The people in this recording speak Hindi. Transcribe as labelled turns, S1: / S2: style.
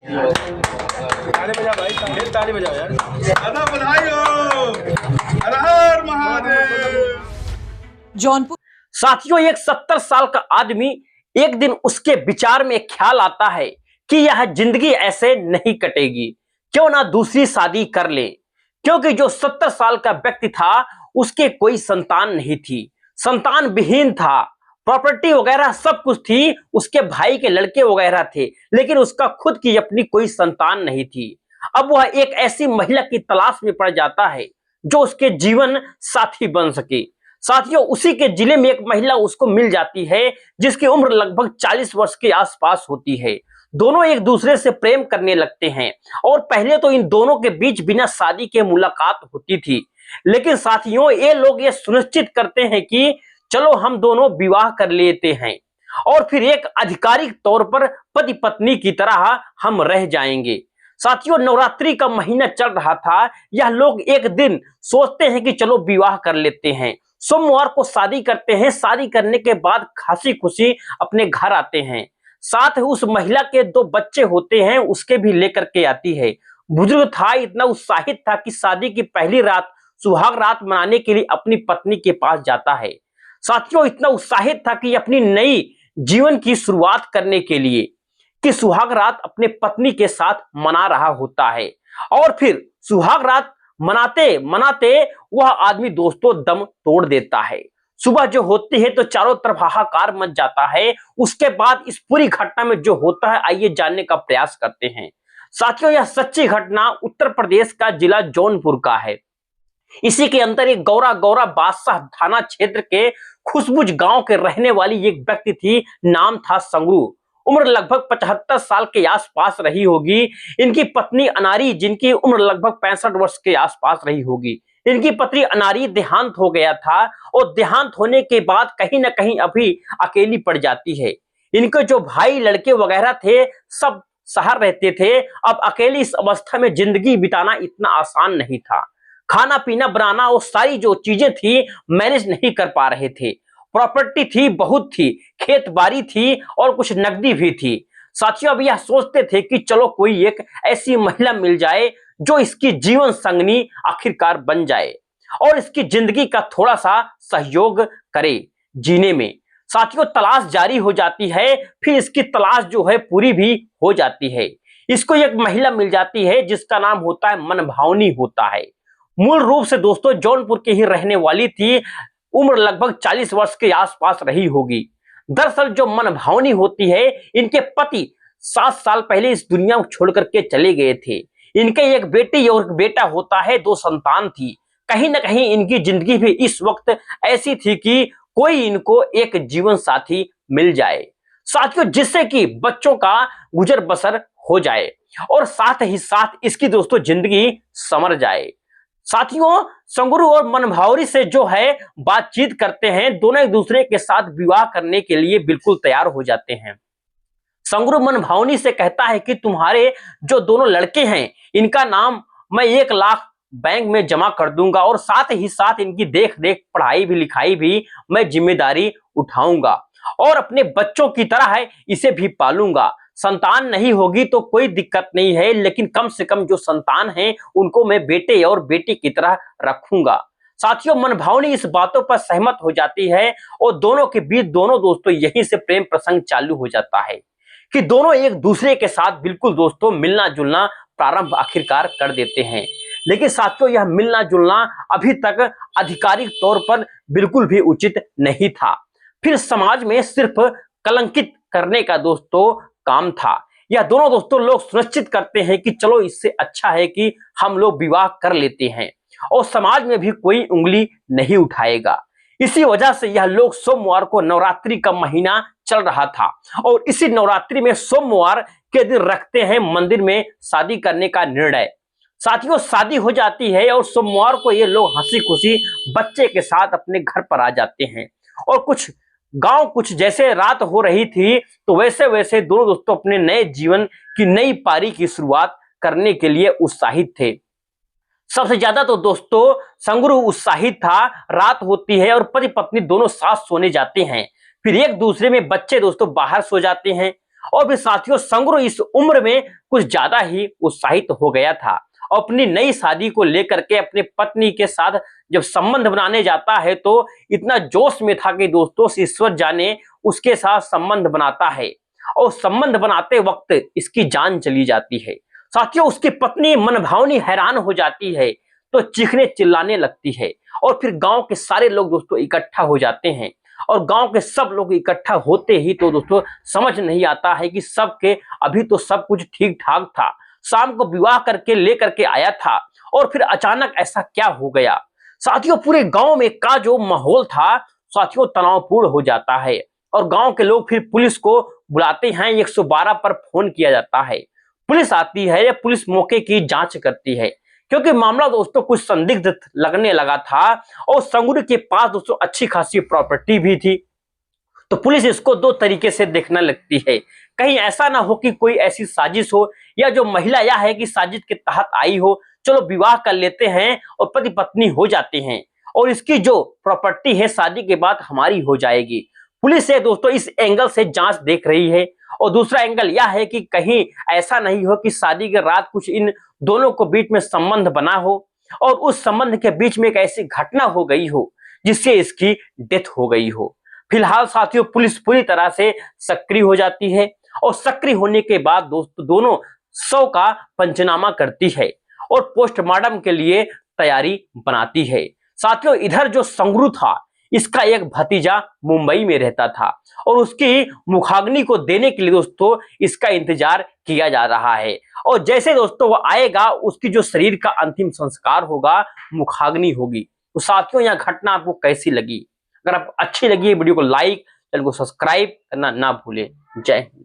S1: ताली बजा भाई, फिर ताली बजाओ यार। दादा बधाई हो, हर हर महादेव।
S2: जौनपुर
S3: साथियों, एक 70 साल का आदमी, एक दिन उसके विचार में ख्याल आता है कि यह जिंदगी ऐसे नहीं कटेगी, क्यों ना दूसरी शादी कर ले। क्योंकि जो 70 साल का व्यक्ति था उसके कोई संतान नहीं थी, संतान विहीन था। प्रॉपर्टी वगैरह सब कुछ थी, उसके भाई के लड़के वगैरह थे, लेकिन उसका खुद की अपनी कोई संतान नहीं थी। अब वह एक ऐसी महिला की तलाश में पड़ जाता है जो उसके जीवन साथी बन सके। साथियों, उसी के जिले में एक महिला उसको मिल जाती है जिसकी उम्र लगभग 40 वर्ष के आसपास होती है। दोनों एक दूसरे से प्रेम करने लगते हैं और पहले तो इन दोनों के बीच बिना शादी के मुलाकात होती थी, लेकिन साथियों ये लोग ये सुनिश्चित करते हैं कि चलो हम दोनों विवाह कर लेते हैं और फिर एक आधिकारिक तौर पर पति पत्नी की तरह हम रह जाएंगे। साथियों, नवरात्रि का महीना चल रहा था। यह लोग एक दिन सोचते हैं कि चलो विवाह कर लेते हैं, सोमवार को शादी करते हैं। शादी करने के बाद खासी खुशी अपने घर आते हैं। साथ ही उस महिला के 2 बच्चे होते हैं, उसके भी लेकर के आती है। बुजुर्ग था, इतना उत्साहित था कि शादी की पहली रात सुहाग रात मनाने के लिए अपनी पत्नी के पास जाता है। साथियों, इतना उत्साहित था कि अपनी नई जीवन की शुरुआत करने के लिए कि सुहाग रात अपने पत्नी के साथ मना रहा होता है। और फिर सुहाग रात मनाते मनाते वह आदमी दोस्तों दम तोड़ देता है। सुबह जो होती है तो चारों तरफ हाहाकार मच जाता है। उसके बाद इस पूरी घटना में जो होता है, आइए जानने का प्रयास करते हैं। साथियों, यह सच्ची घटना उत्तर प्रदेश का जिला जौनपुर का है। इसी के अंदर एक गौरा बादशाह थाना क्षेत्र के खुशबुज गांव के रहने वाली एक व्यक्ति थी, नाम था संगरू। उम्र लगभग 75 साल के आसपास रही होगी। इनकी पत्नी अनारी, जिनकी उम्र लगभग 65 वर्ष के आसपास रही होगी। इनकी पत्नी अनारी देहांत हो गया था और देहांत होने के बाद कहीं ना कहीं अभी अकेली पड़ जाती है। इनके जो भाई लड़के वगैरह थे सब शहर रहते थे। अब अकेली इस अवस्था में जिंदगी बिताना इतना आसान नहीं था। खाना पीना बनाना और सारी जो चीजें थी मैनेज नहीं कर पा रहे थे। प्रॉपर्टी थी, बहुत थी, खेत बाड़ी थी और कुछ नकदी भी थी। साथियों, अब यह सोचते थे कि चलो कोई एक ऐसी महिला मिल जाए जो इसकी जीवन संगनी आखिरकार बन जाए और इसकी जिंदगी का थोड़ा सा सहयोग करे जीने में। साथियों, तलाश जारी हो जाती है, फिर इसकी तलाश जो है पूरी भी हो जाती है। इसको एक महिला मिल जाती है जिसका नाम होता है मनभावनी होता है। मूल रूप से दोस्तों जौनपुर की ही रहने वाली थी। उम्र लगभग 40 वर्ष के आसपास रही होगी। दरअसल जो मनभावनी होती है, इनके पति 7 साल पहले इस दुनिया को छोड़ करके चले गए थे। इनके एक बेटी और एक बेटा होता है, 2 संतान थी। कहीं ना कहीं इनकी जिंदगी भी इस वक्त ऐसी थी कि कोई इनको एक जीवन साथी मिल जाए, साथियों, जिससे कि बच्चों का गुजर बसर हो जाए और साथ ही साथ इसकी दोस्तों जिंदगी संवर जाए। साथियों, संगरू और मनभावरी से जो है बातचीत करते हैं। दोनों एक दूसरे के साथ विवाह करने के लिए बिल्कुल तैयार हो जाते हैं। संगरू मनभावनी से कहता है कि तुम्हारे जो दोनों लड़के हैं इनका नाम मैं 1 लाख बैंक में जमा कर दूंगा और साथ ही साथ इनकी देख रेख पढ़ाई भी लिखाई भी मैं जिम्मेदारी उठाऊंगा और अपने बच्चों की तरह है इसे भी पालूंगा। संतान नहीं होगी तो कोई दिक्कत नहीं है, लेकिन कम से कम जो संतान है उनको मैं बेटे और बेटी की तरह रखूंगा। साथियों, मनभावनी इस बातों पर सहमत हो जाती है और दोनों के बीच दोनों दोस्तों यहीं से प्रेम प्रसंग चालू हो जाता है कि दोनों एक दूसरे के साथ बिल्कुल दोस्तों मिलना जुलना प्रारंभ आखिरकार कर देते हैं। लेकिन साथियों, यह मिलना जुलना अभी तक आधिकारिक तौर पर बिल्कुल भी उचित नहीं था। फिर समाज में सिर्फ कलंकित करने का दोस्तों काम था। यह दोनों दोस्तों लोग सुनिश्चित करते हैं कि चलो इससे अच्छा है कि हम लोग विवाह कर लेते हैं और समाज में भी कोई उंगली नहीं उठाएगा। इसी वजह से यह लोग सोमवार को, नवरात्रि का महीना चल रहा था और इसी नवरात्रि में सोमवार के दिन रखते हैं मंदिर में शादी करने का निर्णय। साथियों, शादी हो जाती है और सोमवार को ये लोग हंसी खुशी बच्चे के साथ अपने घर पर आ जाते हैं और कुछ जैसे रात हो रही थी तो वैसे वैसे दोनों दोस्तों अपने नए जीवन की नई पारी की शुरुआत करने के लिए उत्साहित थे। सबसे ज्यादा तो दोस्तों संगरू उत्साहित था। रात होती है और पति पत्नी दोनों साथ सोने जाते हैं। फिर एक दूसरे में बच्चे दोस्तों बाहर सो जाते हैं। और भी साथियों संगरू इस उम्र में कुछ ज्यादा ही उत्साहित हो गया था और अपनी नई शादी को लेकर के अपनी पत्नी के साथ जब संबंध बनाने जाता है तो इतना जोश में था कि दोस्तों ईश्वर जाने उसके साथ संबंध बनाता है और संबंध बनाते वक्त इसकी जान चली जाती है। साथियों उसकी पत्नी मनभावनी हैरान हो जाती है तो चीखने चिल्लाने लगती है और फिर गांव के सारे लोग दोस्तों इकट्ठा हो जाते हैं और गांव के सब लोग इकट्ठा होते ही तो दोस्तों समझ नहीं आता है कि सबके अभी तो सब कुछ ठीक ठाक था, शाम को विवाह करके लेकर के आया था और फिर अचानक ऐसा क्या हो गया। साथियों पूरे गांव में का जो माहौल था साथियों तनावपूर्ण हो जाता है और गांव के लोग फिर पुलिस को बुलाते हैं। 112 पर फोन किया जाता है, पुलिस आती है, पुलिस मौके की जांच करती है क्योंकि मामला दोस्तों कुछ संदिग्ध लगने लगा था और संगरू के पास दोस्तों अच्छी खासी प्रॉपर्टी भी थी। तो पुलिस इसको दो तरीके से देखने लगती है, कहीं ऐसा ना हो कि कोई ऐसी साजिश हो या जो महिला यह है कि साजिश के तहत आई हो, चलो विवाह कर लेते हैं और पति पत्नी हो जाते हैं और इसकी जो प्रॉपर्टी है शादी के बाद हमारी हो जाएगी। पुलिस है दोस्तों इस एंगल से जांच देख रही है और दूसरा एंगल यह है कि कहीं ऐसा नहीं हो कि शादी के रात कुछ इन दोनों को बीच में संबंध बना हो और उस संबंध के बीच में एक ऐसी घटना हो गई हो जिससे इसकी डेथ हो गई हो। फिलहाल साथियों पुलिस पूरी तरह से सक्रिय हो जाती है और सक्रिय होने के बाद दोस्तों दोनों शव का पंचनामा करती है और पोस्टमार्टम के लिए तैयारी बनाती है। साथियों इधर जो संगरू था इसका एक भतीजा मुंबई में रहता था और उसकी मुखाग्नि को देने के लिए दोस्तों इसका इंतजार किया जा रहा है और जैसे दोस्तों वो आएगा उसकी जो शरीर का अंतिम संस्कार होगा मुखाग्नि होगी। तो साथियों यह घटना आपको कैसी लगी? अगर आपको अच्छी लगी वीडियो को लाइक, चैनल को सब्सक्राइब करना ना भूलें। जय हिंद।